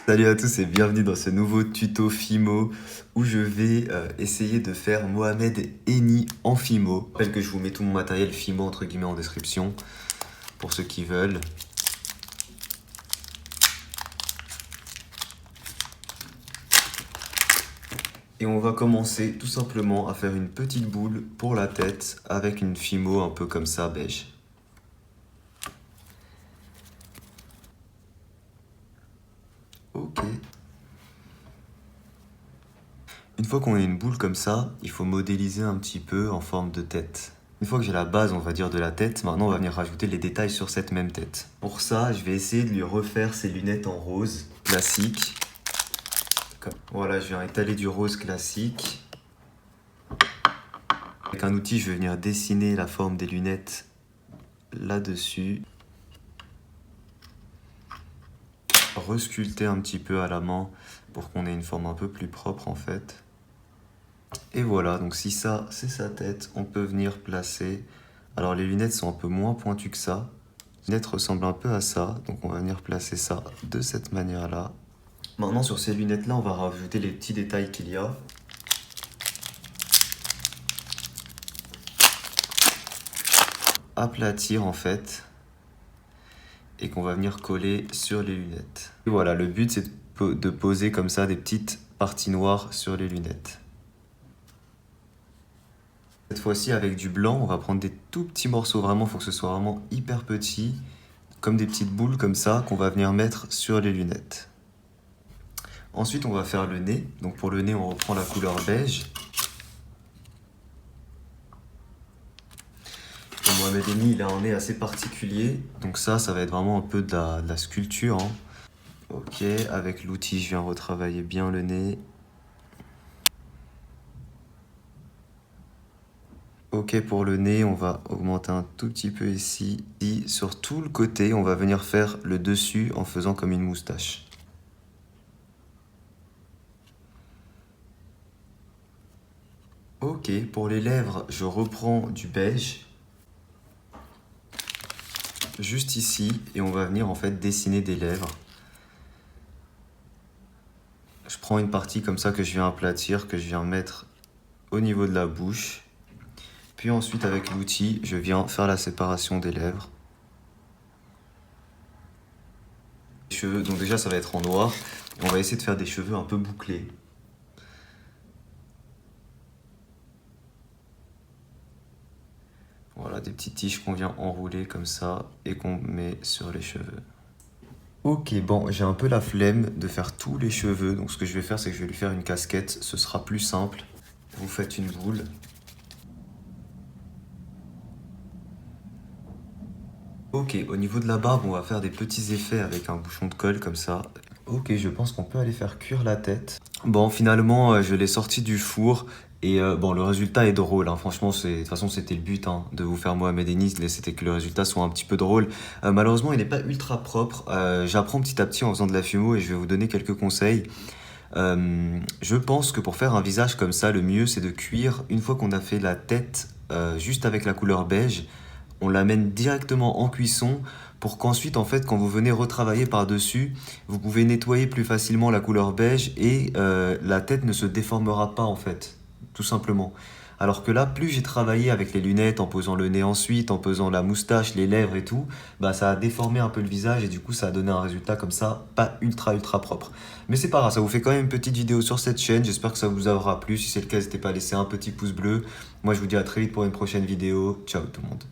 Salut à tous et bienvenue dans ce nouveau tuto Fimo où je vais essayer de faire Mohamed Eni en Fimo. Je rappelle que je vous mets tout mon matériel Fimo entre guillemets en description pour ceux qui veulent. Et on va commencer tout simplement à faire une petite boule pour la tête avec une Fimo un peu comme ça beige. Ok. Une fois qu'on a une boule comme ça, il faut modéliser un petit peu en forme de tête. Une fois que j'ai la base, on va dire, de la tête, maintenant on va venir rajouter les détails sur cette même tête. Pour ça, je vais essayer de lui refaire ses lunettes en rose classique. Voilà, je viens étaler du rose classique. Avec un outil, je vais venir dessiner la forme des lunettes là-dessus. Resculpter un petit peu à la main pour qu'on ait une forme un peu plus propre en fait. Et voilà, donc si ça c'est sa tête, on peut venir placer. Alors les lunettes sont un peu moins pointues que ça. Les lunettes ressemblent un peu à ça, donc on va venir placer ça de cette manière-là. Maintenant sur ces lunettes-là, on va rajouter les petits détails qu'il y a. Aplatir en fait. Et qu'on va venir coller sur les lunettes. Et voilà, le but c'est de poser comme ça des petites parties noires sur les lunettes. Cette fois-ci avec du blanc, on va prendre des tout petits morceaux, vraiment, il faut que ce soit vraiment hyper petit, comme des petites boules comme ça qu'on va venir mettre sur les lunettes. Ensuite on va faire le nez, donc pour le nez on reprend la couleur beige. Et Mohamed Eni il a un nez assez particulier, donc ça va être vraiment un peu de la sculpture. Hein. Ok, avec l'outil je viens retravailler bien le nez. Ok, pour le nez, on va augmenter un tout petit peu ici. Et sur tout le côté, on va venir faire le dessus en faisant comme une moustache. Ok, pour les lèvres, je reprends du beige. Juste ici, et on va venir en fait dessiner des lèvres. Je prends une partie comme ça que je viens aplatir, que je viens mettre au niveau de la bouche. Puis ensuite, avec l'outil, je viens faire la séparation des lèvres. Les cheveux, donc déjà ça va être en noir. On va essayer de faire des cheveux un peu bouclés. Voilà, des petites tiges qu'on vient enrouler comme ça et qu'on met sur les cheveux. Ok, bon, j'ai un peu la flemme de faire tous les cheveux, donc ce que je vais faire, c'est que je vais lui faire une casquette, ce sera plus simple. Vous faites une boule. Ok, au niveau de la barbe, on va faire des petits effets avec un bouchon de colle comme ça. Ok, je pense qu'on peut aller faire cuire la tête. Bon, finalement, je l'ai sorti du four. Et bon, le résultat est drôle, hein. Franchement, de toute façon, c'était le but hein, de vous faire Mohamed Eni, c'était que le résultat soit un petit peu drôle. Malheureusement, il n'est pas ultra propre. J'apprends petit à petit en faisant de la fumo et je vais vous donner quelques conseils. Je pense que pour faire un visage comme ça, le mieux, c'est de cuire, une fois qu'on a fait la tête juste avec la couleur beige, on l'amène directement en cuisson pour qu'ensuite, en fait, quand vous venez retravailler par-dessus, vous pouvez nettoyer plus facilement la couleur beige et la tête ne se déformera pas, en fait, tout simplement. Alors que là, plus j'ai travaillé avec les lunettes, en posant le nez ensuite, en posant la moustache, les lèvres et tout, bah ça a déformé un peu le visage et du coup ça a donné un résultat comme ça, pas ultra propre. Mais c'est pas grave, ça vous fait quand même une petite vidéo sur cette chaîne, j'espère que ça vous aura plu. Si c'est le cas, n'hésitez pas à laisser un petit pouce bleu. Moi je vous dis à très vite pour une prochaine vidéo. Ciao tout le monde.